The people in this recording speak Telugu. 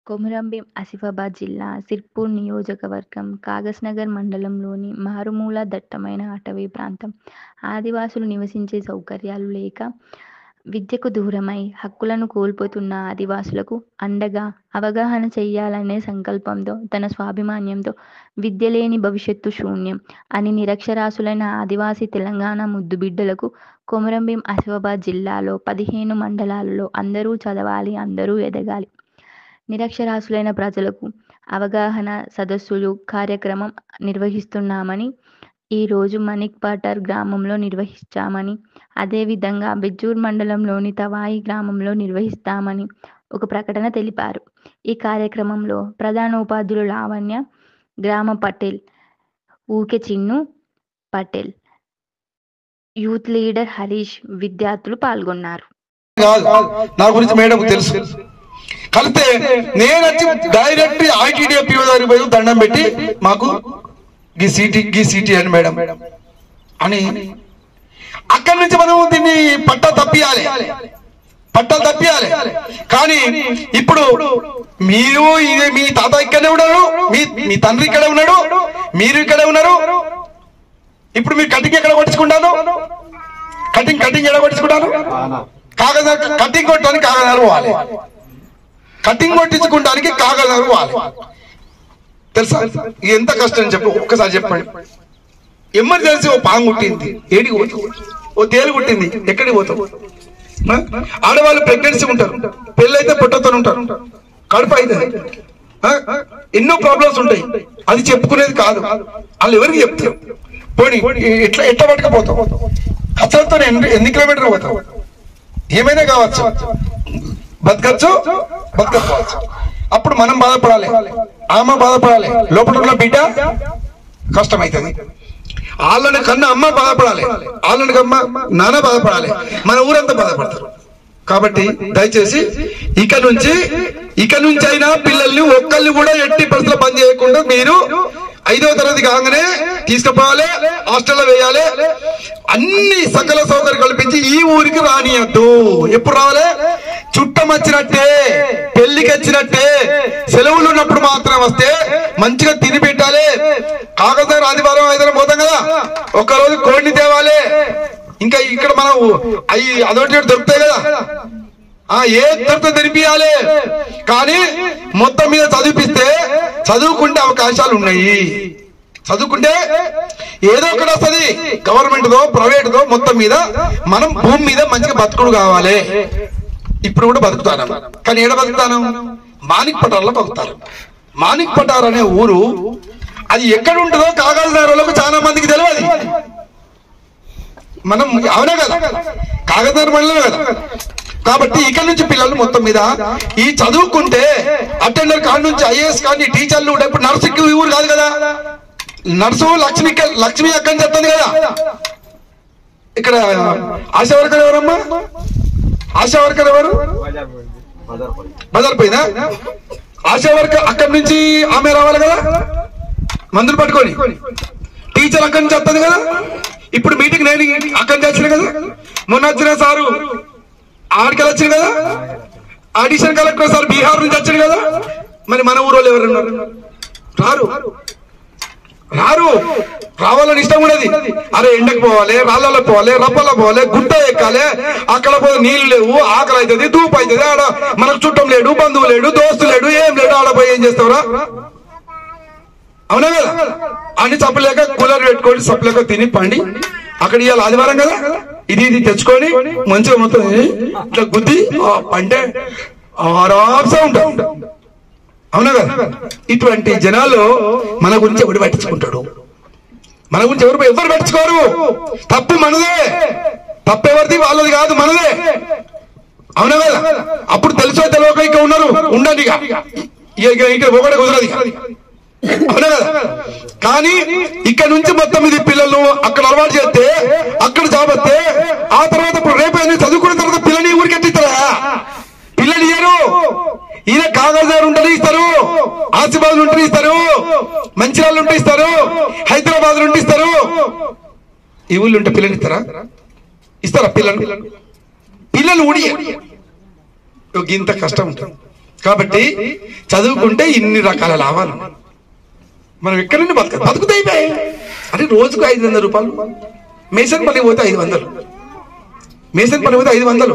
కొమురంభీం ఆసిఫాబాద్ జిల్లా సిర్పూర్ నియోజకవర్గం కాగజ్నగర్ మండలంలోని మారుమూల దట్టమైన అటవీ ప్రాంతం. ఆదివాసులు నివసించే సౌకర్యాలు లేక, విద్యకు దూరమై హక్కులను కోల్పోతున్న ఆదివాసులకు అండగా, అవగాహన చెయ్యాలనే సంకల్పంతో, తన స్వాభిమాన్యంతో విద్య లేని భవిష్యత్తు శూన్యం అని నిరక్షరాస్యులైన ఆదివాసీ తెలంగాణ ముద్దుబిడ్డలకు కొమురంభీం ఆసిఫాబాద్ జిల్లాలో 15 మండలాలలో అందరూ చదవాలి, అందరూ ఎదగాలి, నిరక్షరాస్యులైన ప్రజలకు అవగాహన సదస్సులు కార్యక్రమం నిర్వహిస్తున్నామని, ఈరోజు మణిక్పటార్ గ్రామంలో నిర్వహించామని, అదేవిధంగా బెజ్జూర్ మండలంలోని తవాయి గ్రామంలో నిర్వహిస్తామని ఒక ప్రకటన తెలిపారు. ఈ కార్యక్రమంలో ప్రధానోపాధ్యాయులు లావణ్య, గ్రామ పటేల్ ఊకె చిన్ను పటేల్, యూత్ లీడర్ హరీష్, విద్యార్థులు పాల్గొన్నారు. నా గురించి మేడం తెలుసు. కలితే నేను వచ్చి డైరెక్ట్ ఐటీడీఎఫ్ దగ్గరికి పోయి దండం పెట్టి మాకు గీ సిటీ అని మేడం అని అక్కడి నుంచి మనం దీన్ని పట్టాలు తప్పియాలి. కానీ ఇప్పుడు మీరు మీ తాత ఇక్కడే ఉన్నాడు, మీ తండ్రి ఇక్కడే ఉన్నాడు, మీరు ఇక్కడే ఉన్నారు. ఇప్పుడు మీరు కటింగ్ ఎక్కడ కొట్టించుకుంటాను, కటింగ్ ఎక్కడ కొట్టించుకుంటాను, కటింగ్ కొట్టడానికి కాగజాలు పోవాలి, కటింగ్ కొట్టించుకోవడానికి కాగజాలు పోవాలి. తెలుసా ఎంత కష్టం చెప్పు, ఒక్కసారి చెప్పండి. ఎమర్జెన్సీ ఓ పాము కుట్టింది, ఏడికి పోతావు? ఓ తేలు కుట్టింది, ఎక్కడికి పోతావు? ఆడవాళ్ళు ప్రెగ్నెన్సీ ఉంటారు, పెళ్ళైతే పుట్టతో ఉంటారు, కడుపు అవుతుంది, ఎన్నో ప్రాబ్లమ్స్ ఉంటాయి. అది చెప్పుకునేది కాదు, వాళ్ళు ఎవరికి చెప్తారు? పోనీ ఎట్లా పట్టుకపోతావు? కచ్చలతో ఎన్ని కిలోమీటర్లు పోతావు? ఏమైనా కావచ్చు, బతకపోవచ్చు. అప్పుడు మనం బాధపడాలి, ఆమె బాధపడాలి, లోపల ఉన్న బిడ్డ కష్టమవుతుంది. వాళ్ళని కన్నా అమ్మ బాధపడాలి, వాళ్ళని అమ్మ నాన్న బాధపడాలి, మన ఊరంతా బాధపడతారు. కాబట్టి దయచేసి ఇక నుంచి అయినా పిల్లల్ని ఒక్కళ్ళు కూడా ఎట్టి పరిస్థితుల్లో బంద్ చేయకుండా మీరు 5వ తరగతి కాగానే తీసుకుపోవాలి, హాస్టల్లో వేయాలి. అన్ని సకల సౌకర్యం కల్పించి ఈ ఊరికి రానియద్దు. ఎప్పుడు రావాలి? చుట్టం వచ్చినట్టే, పెళ్లికి వచ్చినట్టే, సెలవులు ఉన్నప్పుడు మాత్రం వస్తే మంచిగా తిని పెట్టాలి. కాగజనగర్ ఆదివారం పోతాం కదా, ఒక్కరోజు కోడిని తేవాలి. ఇంకా ఇక్కడ మనం అదొకటి దొరుకుతాయి కదా, ఏ దొరికితే తెరిపియాలి. కానీ మొత్తం మీద చదువుకుంటే అవకాశాలు ఉన్నాయి. చదువుకుంటే ఏదో ఒకటి వస్తుంది, గవర్నమెంట్ దో ప్రైవేట్ దో, మొత్తం మీద మనం భూమి మీద మంచిగా బతుకుడు కావాలి. ఇప్పుడు కూడా బతుకుతాను, కానీ ఏడ బతుకుతాను? మాణిక్పటార్లో బతుకుతారు. మాణిక్పటార్ అనే ఊరు అది ఎక్కడ ఉంటుందో కాగజ్నగర్లకు చాలా మందికి తెలియదు. మనం అవునా కదా, కాగజ్నగర్ మండలమే కదా. కాబట్టి ఇక్కడ నుంచి పిల్లలు మొత్తం మీద ఈ చదువుకుంటే అటెండర్ కాడ నుంచి ఐఏఎస్ కానీ టీచర్లు ఇప్పుడు నర్సుకి ఊరు కాదు కదా, నర్సు లక్ష్మి అక్కని చెప్తుంది కదా. ఇక్కడ ఆశా వర్కర్ ఎవరమ్మా? ఆశా వర్కర్ ఎవరు? బజార్ పోయిందా? ఆశా వర్కర్ అక్కడి నుంచి ఆమె రావాలి కదా మందులు పట్టుకొని. టీచర్ అక్కడి నుంచి వస్తుంది కదా. ఇప్పుడు మీటింగ్ నేను అక్కడి నుంచి వచ్చిన కదా, మొన్న వచ్చిన సారు ఆడికి వచ్చింది కదా, అడిషనల్ కలెక్టర్ సార్ బీహార్ నుంచి వచ్చాడు కదా. మరి మన ఊరోళ్ళు ఎవరున్నారు? రారు. రావాలని ఇష్టం ఉండదు. అరే ఎండకు పోవాలి, రాళ్ళలో పోవాలి, రప్పల్లో పోవాలి, గుట్ట ఎక్కాలి, అక్కడ పోతే నీళ్లు లేవు, ఆకలి అవుతుంది, దూపు అవుతుంది, ఆడ మనకు చుట్టం లేడు, బంధువు లేడు, దోస్తు లేడు, ఏం లేడు, ఆడ పోయి ఏం చేస్తావురా? అవునా కదా. అన్ని చప్పలేక కూలర్ పెట్టుకొని చప్పలేక తిని పండి అక్కడ ఇవాళ ఆదివారం కదా, ఇది తెచ్చుకొని మంచిగా మొత్తం ఇట్లా గుద్ది పంటే ఆరాంసా ఉంటాం. అవునా కదా. ఇటువంటి జనాలు మన గురించి ఎవరు పట్టించుకుంటాడు? మన గురించి ఎవరు పట్టించుకోరు. తప్పు మనదే, తప్పెవరిది? వాళ్ళది కాదు, మనదే. అవునా కదా. అప్పుడు తెలుసో తెలియక ఇక ఉన్నారు, ఉండండి ఇక ఒకటే కుదరదు. అవునా కదా. కానీ ఇక్కడ నుంచి మొత్తం ఇది పిల్లలు అక్కడ అలవాటు చేస్తే, అక్కడ జాబ్ వస్తే, ఆ తర్వాత ఇప్పుడు రేపు చదువుకున్న తర్వాత పిల్లని ఊరికి ఎట్టిస్తారా? పిల్లలు ఇయ్యరు. ఈయన కాగజ్నగర్ ఉంటే ఇస్తారు, ఆసిఫాబాద్ ఉంటే ఇస్తారు, మంచిర్యాల ఉంటే ఇస్తారు, హైదరాబాద్ ఉంటే ఇస్తారు. ఈ ఊళ్ళో ఉంటే పిల్లలు ఇస్తారా? పిల్లలు ఊడి ఇంత కష్టం ఉంటుంది. కాబట్టి చదువుకుంటే ఇన్ని రకాల లాభాలు. మనం ఎక్కడి నుండి బతుకుతాయి. అంటే రోజుకు 500 రూపాయలు. మేసన్ పని పోతే 500, మేసన్ పని పోతే 500.